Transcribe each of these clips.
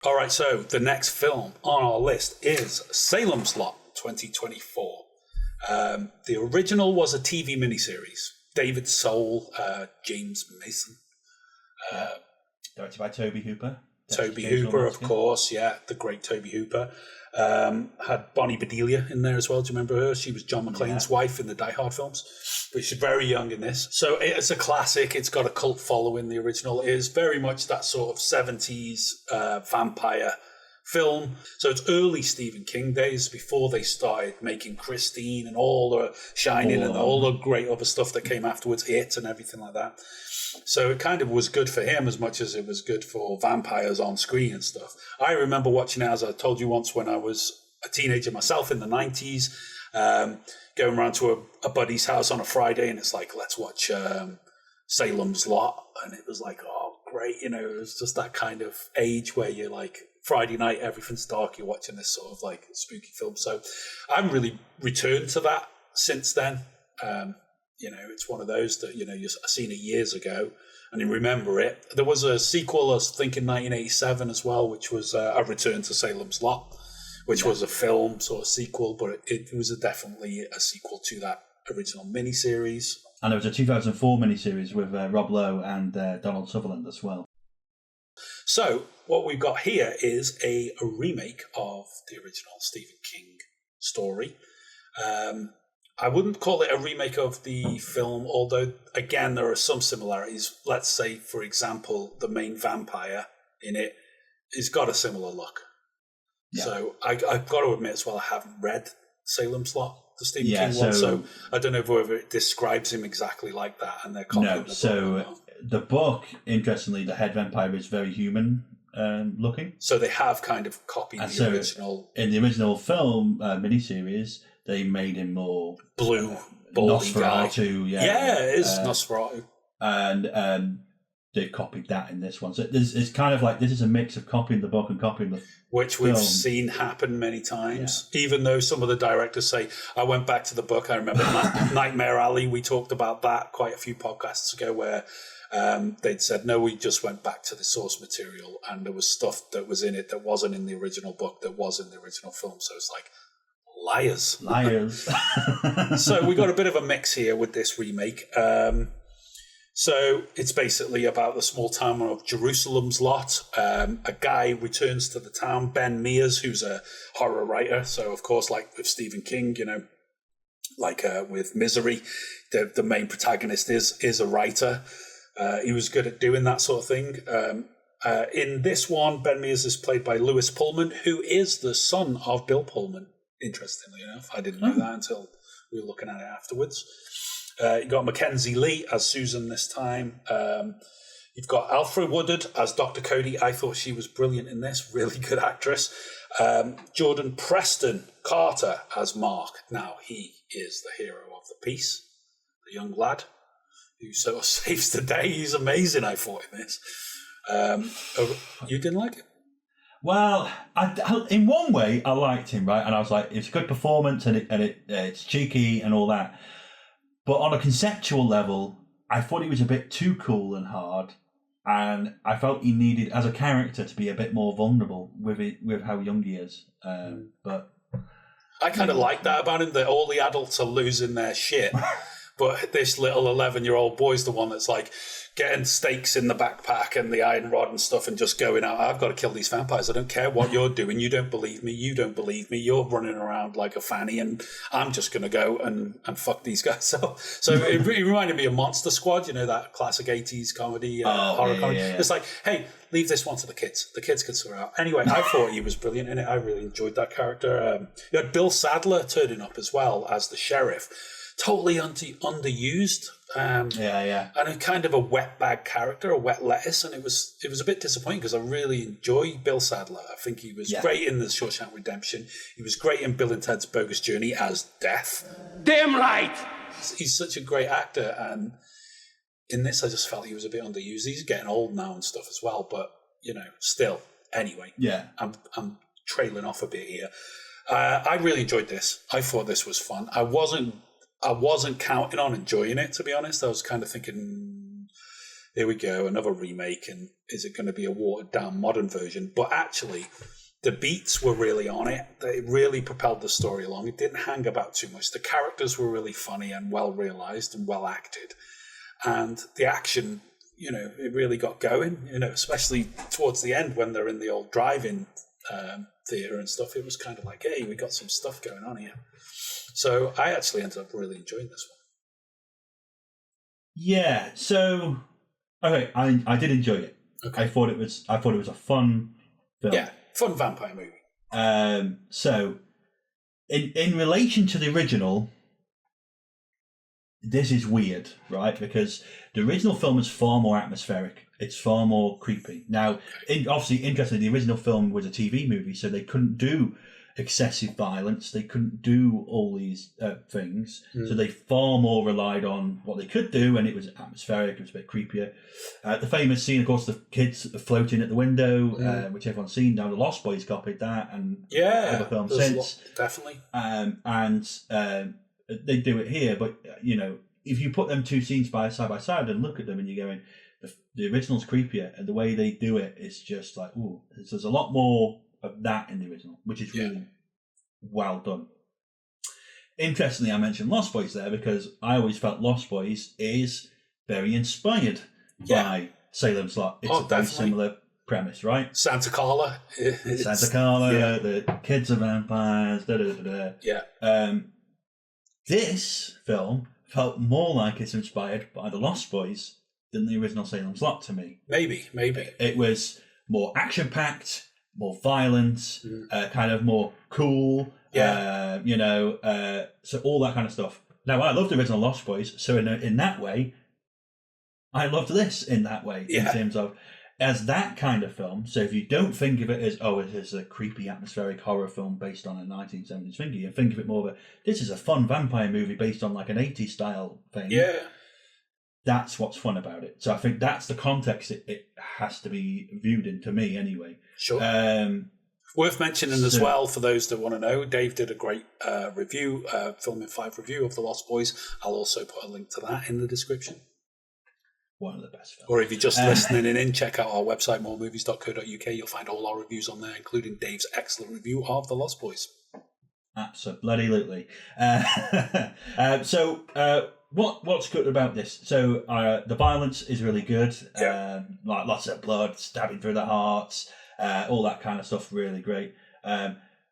All right, so the next film on our list is Salem's Lot 2024. The original was a TV miniseries. David Soul, James Mason. Directed by Toby Hooper. Toby Hooper, of course, yeah, the great Toby Hooper. Had Bonnie Bedelia in there as well. Do you remember her? She was John McClane's wife in the Die Hard films. But she's very young in this. So it's a classic. It's got a cult following. The original is very much that sort of 70s vampire film. So it's early Stephen King days before they started making Christine and all the Shining and all the great other stuff that came afterwards, It and everything like that. So it kind of was good for him as much as it was good for vampires on screen and stuff. I remember watching it, as I told you once, when I was a teenager myself in the 90s, going around to a buddy's house on a Friday, and it's like, let's watch Salem's Lot. And it was like, oh, great. You know, it was just that kind of age where you're like, Friday night, everything's dark, you're watching this sort of like spooky film. So I've really returned to that since then. You know, it's one of those that, you know, I've seen it years ago and you remember it. There was a sequel, I think, in 1987 as well, which was A Return to Salem's Lot, which was a film sort of sequel, but it was definitely a sequel to that original miniseries. And there was a 2004 miniseries with Rob Lowe and Donald Sutherland as well. So what we've got here is a remake of the original Stephen King story. I wouldn't call it a remake of the film, although, again, there are some similarities. Let's say, for example, the main vampire in it has got a similar look. Yeah. So I've got to admit as well, I haven't read Salem's Lot, the Stephen King one, so I don't know whether it describes him exactly like that. And they're copying the book, interestingly, the head vampire is very human looking. So they have kind of copied the original. In the original film miniseries, they made him more blue, baldy Nosferatu, guy. Yeah, it is Nosferatu. And they've copied that in this one. So it's kind of like this is a mix of copying the book and copying the film. Which we've seen happen many times, even though some of the directors say, I went back to the book. I remember Nightmare Alley, we talked about that quite a few podcasts ago where they'd said, no, we just went back to the source material and there was stuff that was in it that wasn't in the original book that was in the original film. So it's like, liars. So we got a bit of a mix here with this remake. So it's basically about the small town of Jerusalem's Lot. A guy returns to the town, Ben Mears, who's a horror writer. So, of course, like with Stephen King, you know, like with Misery, the main protagonist is a writer. He was good at doing that sort of thing. In this one, Ben Mears is played by Lewis Pullman, who is the son of Bill Pullman, interestingly enough. I didn't know that until we were looking at it afterwards. You got Mackenzie Lee as Susan this time. You've got Alfre Woodard as Dr. Cody. I thought she was brilliant in this. Really good actress. Jordan Preston Carter as Mark. Now, he is the hero of the piece, the young lad who sort of saves the day. He's amazing, I thought, in this. You didn't like it? Well, in one way, I liked him, right? And I was like, it's a good performance and it's cheeky and all that. But on a conceptual level, I thought he was a bit too cool and hard. And I felt he needed, as a character, to be a bit more vulnerable with how young he is. But I kind of like that about him, that all the adults are losing their shit. But this little 11-year-old boy's the one that's like getting stakes in the backpack and the iron rod and stuff and just going out, I've got to kill these vampires. I don't care what you're doing. You don't believe me. You don't believe me. You're running around like a fanny and I'm just going to go and fuck these guys. So it reminded me of Monster Squad, you know, that classic 80s comedy, horror comedy. Yeah. It's like, hey, leave this one to the kids. The kids can sort out. Anyway, I thought he was brilliant in it. I really enjoyed that character. You had Bill Sadler turning up as well as the sheriff. Totally underused. And a kind of a wetbag character, a wet lettuce, and it was a bit disappointing because I really enjoy Bill Sadler. I think he was great in The Shawshank Redemption. He was great in Bill and Ted's Bogus Journey as Death. Damn right! He's such a great actor, and in this I just felt he was a bit underused. He's getting old now and stuff as well, but, you know, still. Anyway, I'm trailing off a bit here. I really enjoyed this. I thought this was fun. I wasn't counting on enjoying it, to be honest. I was kind of thinking here we go, another remake, and is it going to be a watered down modern version? But actually, the beats were really on it. They really propelled the story along. It didn't hang about too much. The characters were really funny and well realized and well acted. And the action, it really got going, especially towards the end when they're in the old drive-in theatre and stuff. It was kind of like, hey, we got some stuff going on here. So I actually ended up really enjoying this one. Yeah, so okay, I did enjoy it. Okay. I thought it was a fun film. Yeah, fun vampire movie. So in relation to the original, this is weird, right? Because the original film is far more atmospheric. It's far more creepy. Now, obviously, interestingly, the original film was a TV movie, so they couldn't do excessive violence. They couldn't do all these things. So they far more relied on what they could do, and it was atmospheric. It was a bit creepier. The famous scene, of course, the kids floating at the window, which everyone's seen. Now, the Lost Boys copied that, and other films since. Definitely. They do it here, but if you put them two scenes side by side and look at them, and you're going, the original's creepier, and the way they do it is just like, ooh, there's a lot more of that in the original, which is really well done. Interestingly, I mentioned Lost Boys there because I always felt Lost Boys is very inspired by Salem's Lot. It's a very similar premise, right? Santa Carla. The kids are vampires. Yeah. This film felt more like it's inspired by the Lost Boys than the original Salem's Lot to me. Maybe. It was more action-packed, more violent, kind of more cool, so all that kind of stuff. Now, I loved the original Lost Boys, so in that way, I loved this in that way, in terms of, as that kind of film. So if you don't think of it as, it is a creepy atmospheric horror film based on a 1970s thing, you think of it more of this is a fun vampire movie based on like an 80s style thing. Yeah. That's what's fun about it. So I think that's the context it has to be viewed in, to me anyway. Sure. Worth mentioning as well, for those that want to know, Dave did a great review, Film in 5 review of The Lost Boys. I'll also put a link to that in the description. One of the best films. Or if you're just listening in, check out our website, moremovies.co.uk. You'll find all our reviews on there, including Dave's excellent review of The Lost Boys. Absolutely. What's good about this? So the violence is really good. Like lots of blood, stabbing through the hearts, all that kind of stuff. Really great.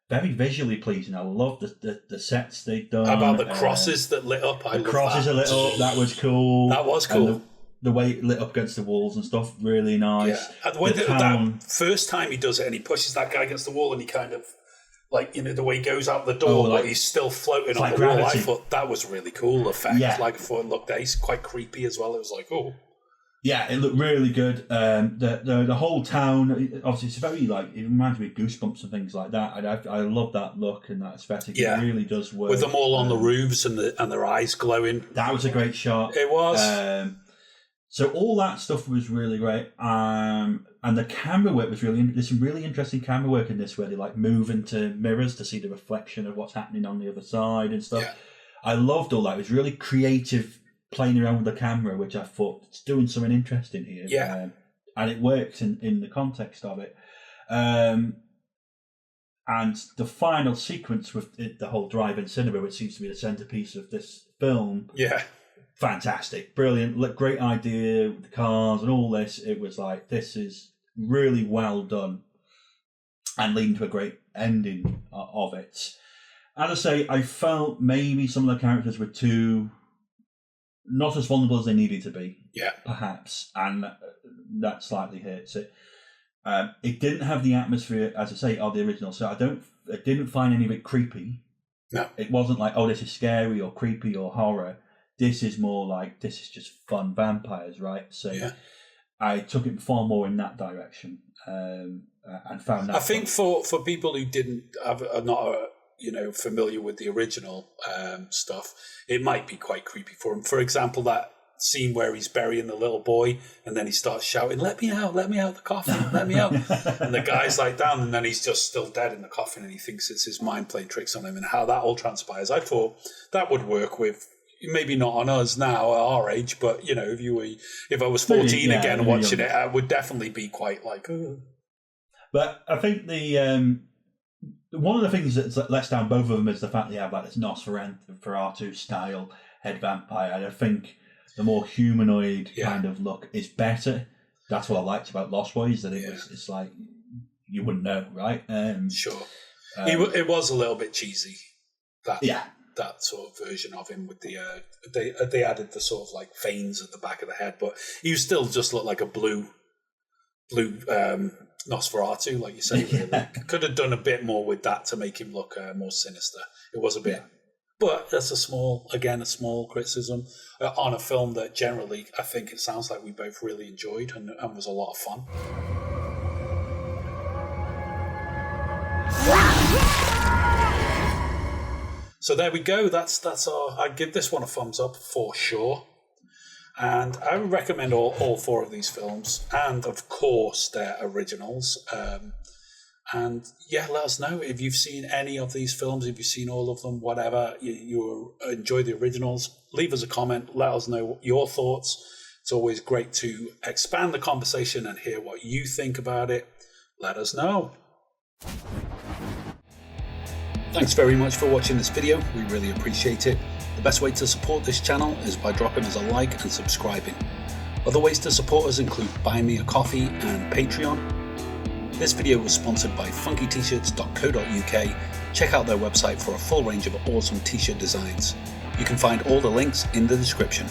Very visually pleasing. I love the sets they've done. How about the crosses that lit up? The crosses are lit up. That was cool. That was cool. The way it lit up against the walls and stuff, really nice. Yeah. And when that first time he does it and he pushes that guy against the wall and he kind of, like, the way he goes out the door, but he's still floating on the wall. I thought that was really cool effect. Yeah. Like, I thought it looked nice, quite creepy as well. It was like, oh. Yeah, it looked really good. The whole town, obviously, it's very, it reminds me of Goosebumps and things like that. I love that look and that aesthetic. Yeah. It really does work. With them all on the roofs and their eyes glowing. That was a great shot. It was. So all that stuff was really great. And the camera work was there's some really interesting camera work in this where they move into mirrors to see the reflection of what's happening on the other side and stuff. Yeah. I loved all that. It was really creative playing around with the camera, which I thought it's doing something interesting here. Yeah. And it works in the context of it. And the final sequence with the whole drive-in cinema, which seems to be the centerpiece of this film. Yeah. Fantastic, brilliant, great idea with the cars and all this. It was this is really well done and leading to a great ending of it. As I say, I felt maybe some of the characters were not as vulnerable as they needed to be. Yeah. Perhaps, and that slightly hurts it. It didn't have the atmosphere, as I say, of the original, so I didn't find any of it creepy. No. It wasn't this is scary or creepy or horror. This is more this is just fun vampires, right? So I took it far more in that direction and found that. I think for people who are not familiar with the original stuff, it might be quite creepy for them. For example, that scene where he's burying the little boy and then he starts shouting, let me out the coffin, let me out. And the guy's down and then he's just still dead in the coffin and he thinks it's his mind playing tricks on him and how that all transpires. I thought that would work with maybe not on us now at our age, but you know, if I was 14 again watching it, I would definitely be quite like. Ugh. But I think one of the things that lets down both of them is the fact they have like this Nosferatu style head vampire. And I think the more humanoid kind of look is better. That's what I liked about Lost Boys, that it's like you wouldn't know, right? Sure. It was a little bit cheesy. That sort of version of him with the they added the sort of like veins at the back of the head, but he still just looked like a blue Nosferatu, like you say. Really. Could have done a bit more with that to make him look more sinister. It was a bit, but that's a small criticism on a film that generally I think it sounds like we both really enjoyed and was a lot of fun. So there we go. That's I'd give this one a thumbs up for sure. And I would recommend all four of these films, and of course their originals. And let us know if you've seen any of these films, if you've seen all of them, whatever. You enjoy the originals. Leave us a comment. Let us know your thoughts. It's always great to expand the conversation and hear what you think about it. Let us know. Thanks very much for watching this video. We really appreciate it. The best way to support this channel is by dropping us a like and subscribing. Other ways to support us include Buy Me a Coffee and Patreon. This video was sponsored by funkyt-shirts.co.uk. Check out their website for a full range of awesome t-shirt designs. You can find all the links in the description.